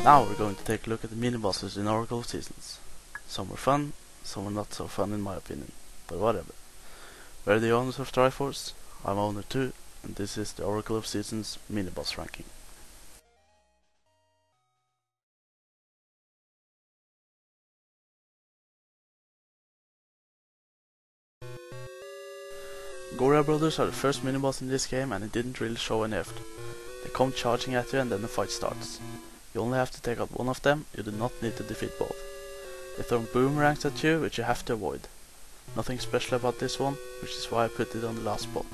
Now we're going to take a look at the mini-bosses in Oracle of Seasons. Some were fun, some were not so fun in my opinion, but whatever. We're the owners of Triforce, I'm owner too, and this is the Oracle of Seasons mini-boss ranking. Goria brothers are the first mini-boss in this game, and it didn't really show any effort. They come charging at you and then the fight starts. You only have to take out one of them, you do not need to defeat both. They throw boomerangs at you, which you have to avoid. Nothing special about this one, which is why I put it on the last spot.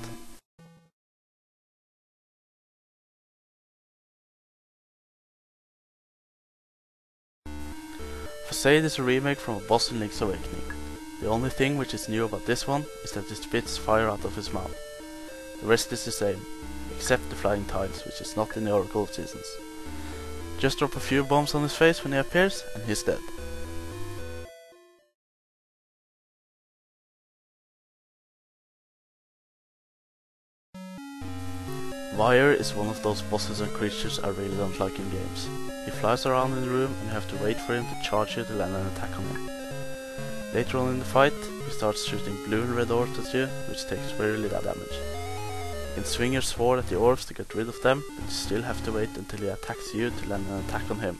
Facade is a remake from a boss in Link's Awakening. The only thing which is new about this one is that it spits fire out of his mouth. The rest is the same, except the flying tiles, which is not in the Oracle of Seasons. Just drop a few bombs on his face when he appears, and he's dead. Wire is one of those bosses and creatures I really don't like in games. He flies around in the room and you have to wait for him to charge you to land an attack on him. Later on in the fight, he starts shooting blue and red orbs at you, which takes very little damage. You can swing your sword at the orbs to get rid of them, but you still have to wait until he attacks you to land an attack on him.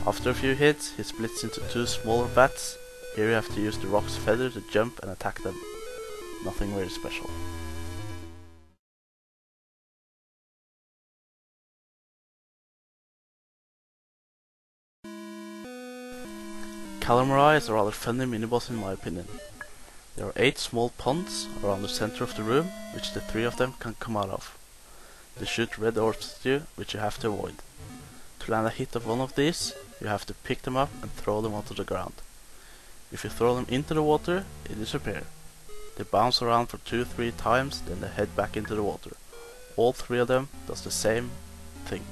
After a few hits, he splits into two smaller bats. Here you have to use the rock's feather to jump and attack them. Nothing very special. Kalamarez is a rather funny mini-boss in my opinion. There are 8 small ponds around the center of the room, which the 3 of them can come out of. They shoot red orbs at you, which you have to avoid. To land a hit of one of these, you have to pick them up and throw them onto the ground. If you throw them into the water, they disappear. They bounce around for 2-3 times, then they head back into the water. All 3 of them does the same thing.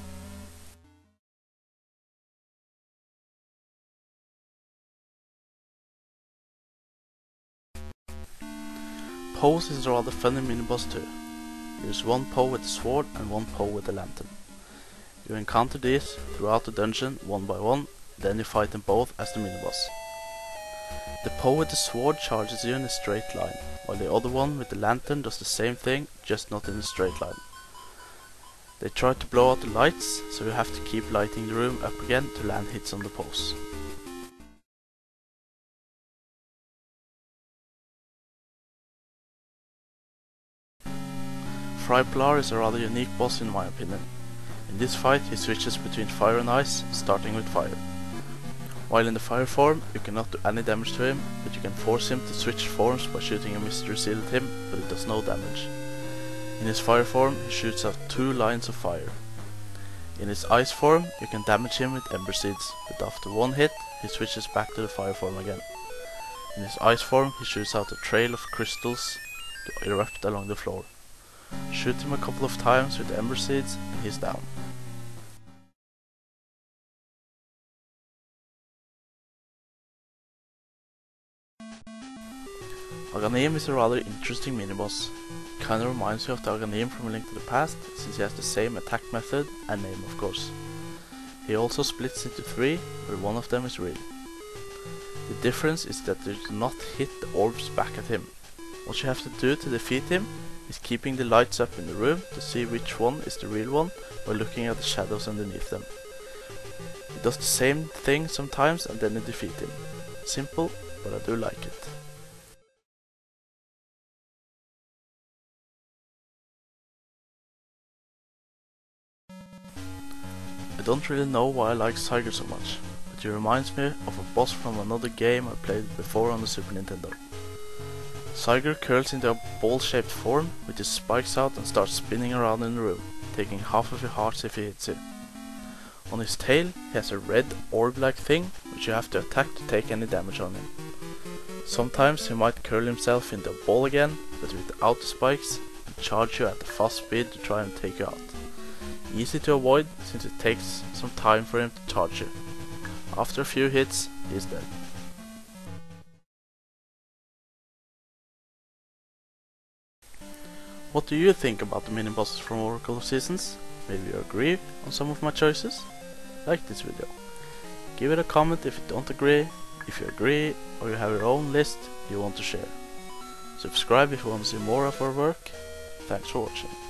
Pose is a rather funny mini-boss too. Use one pole with a sword and one pole with a lantern. You encounter these throughout the dungeon one by one, then you fight them both as the mini-boss. The pole with the sword charges you in a straight line, while the other one with the lantern does the same thing, just not in a straight line. They try to blow out the lights, so you have to keep lighting the room up again to land hits on the poles. Triforce is a rather unique boss in my opinion. In this fight he switches between fire and ice, starting with fire. While in the fire form you cannot do any damage to him, but you can force him to switch forms by shooting a mystery seal at him, but it does no damage. In his fire form he shoots out 2 lines of fire. In his ice form you can damage him with ember seeds, but after 1 hit he switches back to the fire form again. In his ice form he shoots out a trail of crystals to erupt along the floor. Shoot him a couple of times with ember seeds and he's down. Aghanim is a rather interesting mini-boss. Kinda reminds me of the Aghanim from A Link to the Past, since he has the same attack method and name of course. He also splits into 3, where one of them is real. The difference is that you do not hit the orbs back at him. What you have to do to defeat him is keeping the lights up in the room to see which one is the real one by looking at the shadows underneath them. He does the same thing sometimes and then you defeat him. Simple, but I do like it. I don't really know why I like Siger so much, but he reminds me of a boss from another game I played before on the Super Nintendo. Siger curls into a ball-shaped form with his spikes out and starts spinning around in the room, taking half of your hearts if he hits you. On his tail he has a red orb-like thing which you have to attack to take any damage on him. Sometimes he might curl himself into a ball again, but without the spikes, and charge you at a fast speed to try and take you out. Easy to avoid since it takes some time for him to charge you. After a few hits, he is dead. What do you think about the mini-bosses from Oracle of Seasons? Maybe you agree on some of my choices? like this video. Give it a comment if you don't agree, if you agree, or you have your own list you want to share. Subscribe if you want to see more of our work. Thanks for watching.